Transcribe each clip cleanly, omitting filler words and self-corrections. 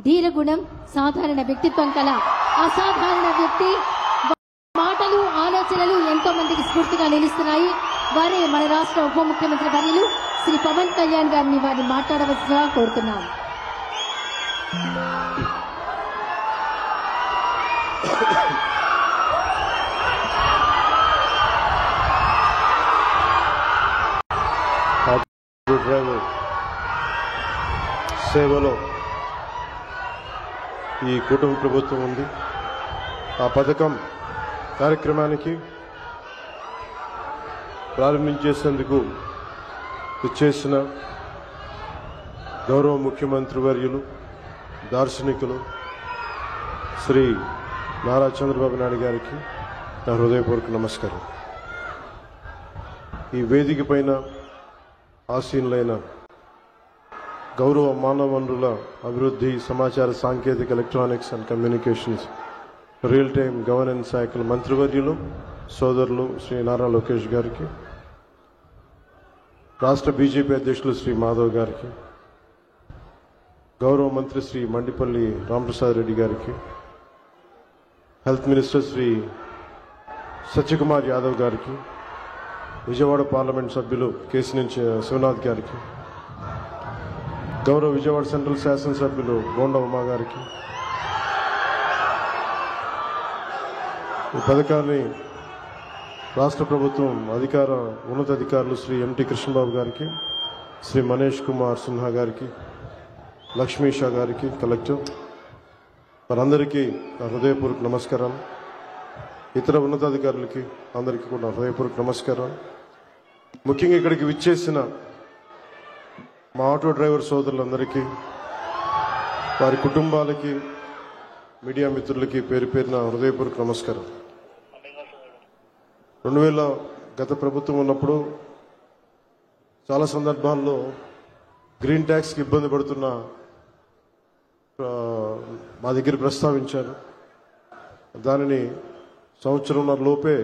ధీరగుణం, సాధారణ వ్యక్తిత్వం కల అసాధారణ వ్యక్తి. మాటలు, ఆలోచనలు ఎంతో మందికి స్ఫూర్తిగా నిలుస్తున్నాయి. వారే మన రాష్ట్ర ఉప ముఖ్యమంత్రి వర్యులు శ్రీ పవన్ కళ్యాణ్ గారిని వారిని మాట్లాడవలసిగా కోరుతున్నాం. డ్రైవర్ సేవలో ఈ కూటమి ప్రభుత్వం ఉంది. ఆ పథకం కార్యక్రమానికి ప్రారంభించేందుకు ఇచ్చేసిన గౌరవ ముఖ్యమంత్రి వర్యులు, దార్శనికులు శ్రీ నారా చంద్రబాబు నాయుడు గారికి నా హృదయపూర్వక నమస్కారం. ఈ వేదిక పైన ఆసీనులైన గౌరవ మానవ వనరుల అభివృద్ధి, సమాచార సాంకేతిక, electronics and communications, real time governance శాఖల మంత్రివర్యులు సోదరులు శ్రీ నారా లోకేష్ గారికి, రాష్ట్ర బీజేపీ అధ్యక్షులు శ్రీ మాధవ్ గారికి, గౌరవ మంత్రి శ్రీ మండిపల్లి రామప్రసాద్ రెడ్డి గారికి, హెల్త్ మినిస్టర్ శ్రీ సత్యకుమార్ యాదవ్ గారికి, విజయవాడ పార్లమెంట్ సభ్యులు కేసినేని శివనాథ్ గారికి, గౌరవ విజయవాడ సెంట్రల్ శాసనసభ్యులు బోండా ఉమా గారికి, ఈ పథకాన్ని రాష్ట్ర ప్రభుత్వం ఉన్నతాధికారులు శ్రీ ఎంటి కృష్ణబాబు గారికి, శ్రీ మనీష్ కుమార్ సిన్హా గారికి, లక్ష్మీ షా గారికి, కలెక్టర్ వారందరికీ నా హృదయపూర్వక నమస్కారాలు. ఇతర ఉన్నతాధికారులకి అందరికీ కూడా నా హృదయపూర్వక నమస్కారాలు. ముఖ్యంగా ఇక్కడికి విచ్చేసిన మా ఆటో డ్రైవర్ సోదరులందరికీ, వారి కుటుంబాలకి, మీడియా మిత్రులకి పేరు పేరున హృదయపూర్వక నమస్కారం. 2000 గత ప్రభుత్వం ఉన్నప్పుడు చాలా సందర్భాల్లో గ్రీన్ ట్యాక్స్కి ఇబ్బంది పడుతున్న మా దగ్గర ప్రస్తావించారు. దానిని సంవత్సరంన్నర లోపే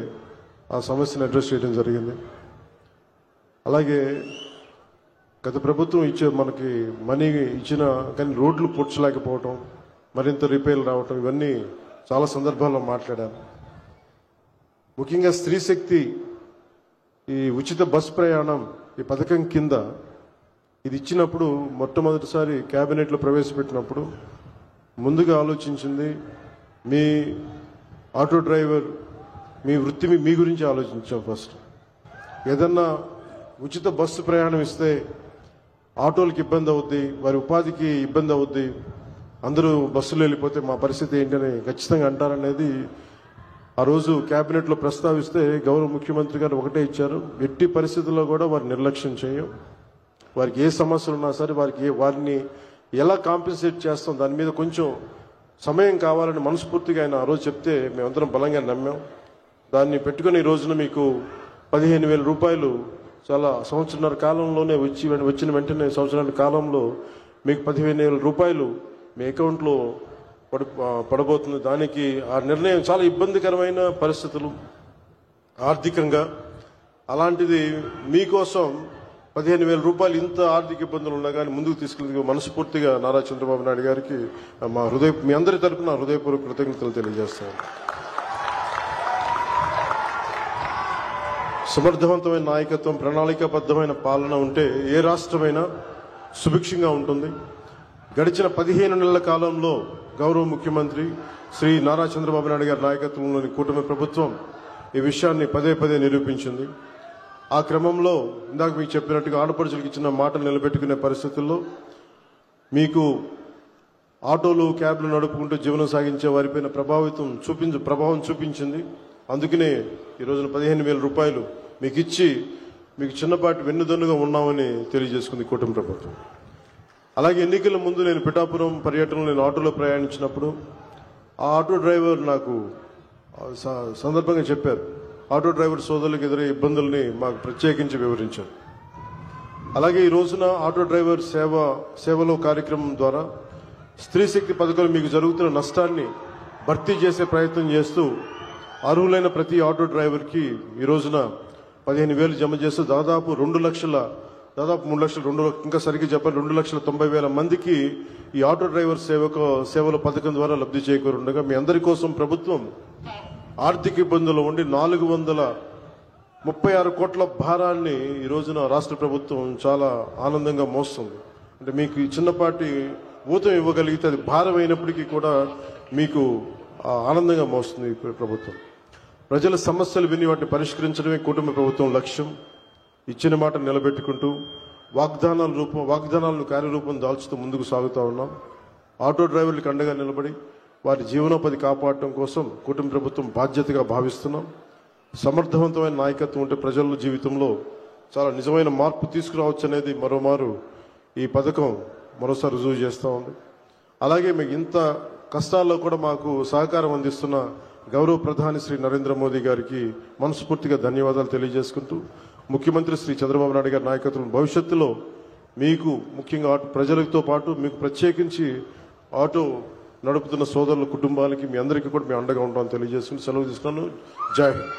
ఆ సమస్యను అడ్రస్ చేయడం జరిగింది. అలాగే గత ప్రభుత్వం మనకి మనీ ఇచ్చిన కానీ రోడ్లు పూడ్చలేకపోవటం, మరింత రిపేర్లు రావటం, ఇవన్నీ చాలా సందర్భాల్లో మాట్లాడాను. ముఖ్యంగా స్త్రీ శక్తి ఈ ఉచిత బస్ ప్రయాణం ఈ పథకం కింద ఇది ఇచ్చినప్పుడు మొట్టమొదటిసారి క్యాబినెట్లో ప్రవేశపెట్టినప్పుడు ముందుగా ఆలోచించింది మీ ఆటో డ్రైవర్, మీ వృత్తి మీ గురించి ఆలోచించాం. ఫస్ట్ ఏదన్నా ఉచిత బస్సు ప్రయాణం ఇస్తే ఆటోలకు ఇబ్బంది అవుద్ది, వారి ఉపాధికి ఇబ్బంది అవుద్ది, అందరూ బస్సులో వెళ్ళిపోతే మా పరిస్థితి ఏంటని ఖచ్చితంగా అంటారనేది ఆ రోజు క్యాబినెట్లో ప్రస్తావిస్తే గౌరవ ముఖ్యమంత్రి గారు ఒకటే ఇచ్చారు, ఎట్టి పరిస్థితుల్లో కూడా వారిని నిర్లక్ష్యం చేయం, వారికి ఏ సమస్యలు ఉన్నా సరే వారిని ఎలా కాంపెన్సేట్ చేస్తాం దాని మీద కొంచెం సమయం కావాలని మనస్ఫూర్తిగా ఆయన ఆ రోజు చెప్తే మేమందరం బలంగా నమ్మాం. దాన్ని పెట్టుకుని ఈ రోజున మీకు 15,000 రూపాయలు చాలా సంవత్సరాల కాలంలోనే వచ్చిన వెంటనే సంవత్సరాల కాలంలో మీకు 15,000 రూపాయలు మీ అకౌంట్లో పడబోతుంది. దానికి ఆ నిర్ణయం చాలా ఇబ్బందికరమైన పరిస్థితులు ఆర్థికంగా, అలాంటిది మీకోసం 15,000 రూపాయలు ఇంత ఆర్థిక ఇబ్బందులు ఉన్నా కానీ ముందుకు తీసుకెళ్ళి మనస్ఫూర్తిగా నారా చంద్రబాబు నాయుడు గారికి మీ అందరి తరపున హృదయపూర్వక కృతజ్ఞతలు తెలియజేస్తాను. సమర్థవంతమైన నాయకత్వం, ప్రణాళికాబద్ధమైన పాలన ఉంటే ఏ రాష్ట్రమైనా సుభిక్షంగా ఉంటుంది. గడిచిన 15 నెలల కాలంలో గౌరవ ముఖ్యమంత్రి శ్రీ నారా చంద్రబాబు నాయుడు గారి నాయకత్వంలోని కూటమి ప్రభుత్వం ఈ విషయాన్ని పదే పదే నిరూపించింది. ఆ క్రమంలో ఇందాక మీకు చెప్పినట్టుగా ఆడపడుచులకు ఇచ్చిన మాటలు నిలబెట్టుకునే పరిస్థితుల్లో మీకు ఆటోలు, క్యాబ్లు నడుపుకుంటూ జీవనం సాగించే వారిపైన ప్రభావం చూపించింది. అందుకనే ఈ రోజున 15,000 రూపాయలు మీకు ఇచ్చి మీకు చిన్నపాటి వెన్నుదన్నుగా ఉన్నామని తెలియజేసుకుంది కూటమి ప్రభుత్వం. అలాగే ఎన్నికల ముందు నేను పిఠాపురం పర్యటనలో నేను ఆటోలో ప్రయాణించినప్పుడు ఆ ఆటో డ్రైవర్ నాకు సందర్భంగా చెప్పారు, ఆటో డ్రైవర్ సోదరులకు ఎదురే ఇబ్బందుల్ని మాకు ప్రత్యేకించి వివరించారు. అలాగే ఈ రోజున ఆటో డ్రైవర్ సేవలో కార్యక్రమం ద్వారా స్త్రీ శక్తి పథకంలో మీకు జరుగుతున్న నష్టాన్ని భర్తీ చేసే ప్రయత్నం చేస్తూ అర్హులైన ప్రతి ఆటో డ్రైవర్కి ఈ రోజున 15,000 జమ చేస్తూ దాదాపు 2 లక్షల దాదాపు 3 లక్షలు ఇంకా సరిగ్గా చెప్పాలి 2,90,000 మందికి ఈ ఆటో డ్రైవర్ సేవల పథకం ద్వారా లబ్ధి చేకూరుండగా మీ అందరి కోసం ప్రభుత్వం ఆర్థిక ఇబ్బందులు ఉండి 436 కోట్ల భారాన్ని ఈ రోజున రాష్ట్ర ప్రభుత్వం చాలా ఆనందంగా మోస్తుంది. అంటే మీకు ఈ చిన్నపాటి ఊతం ఇవ్వగలిగితే అది భారం అయినప్పటికీ కూడా మీకు ఆనందంగా మోస్తుంది ఈ ప్రభుత్వం. ప్రజల సమస్యలు విని వాటిని పరిష్కరించడమే కూటమి ప్రభుత్వం లక్ష్యం. ఇచ్చిన మాట నిలబెట్టుకుంటూ వాగ్దానాలను కార్యరూపం దాల్చుతూ ముందుకు సాగుతూ ఉన్నాం. ఆటో డ్రైవర్లకు అండగా నిలబడి వారి జీవనోపాధి కాపాడటం కోసం కూటమి ప్రభుత్వం బాధ్యతగా భావిస్తున్నాం. సమర్థవంతమైన నాయకత్వం ఉంటే ప్రజల జీవితంలో చాలా నిజమైన మార్పు తీసుకురావచ్చు అనేది మరోమారు ఈ పథకం మరోసారి రుజువు చేస్తూ ఉంది. అలాగే మీకు ఇంత కష్టాల్లో కూడా మాకు సహకారం అందిస్తున్న గౌరవ ప్రధాని శ్రీ నరేంద్ర మోదీ గారికి మనస్ఫూర్తిగా ధన్యవాదాలు తెలియజేసుకుంటూ ముఖ్యమంత్రి శ్రీ చంద్రబాబు నాయుడు గారి నాయకత్వం భవిష్యత్తులో మీకు ముఖ్యంగా ప్రజలతో పాటు మీకు ప్రత్యేకించి ఆటో నడుపుతున్న సోదరుల కుటుంబాలకి మీ అందరికీ కూడా మేము అండగా ఉంటామని తెలియజేసుకుని సెలవు తీసుకున్నాను. జై హింద్.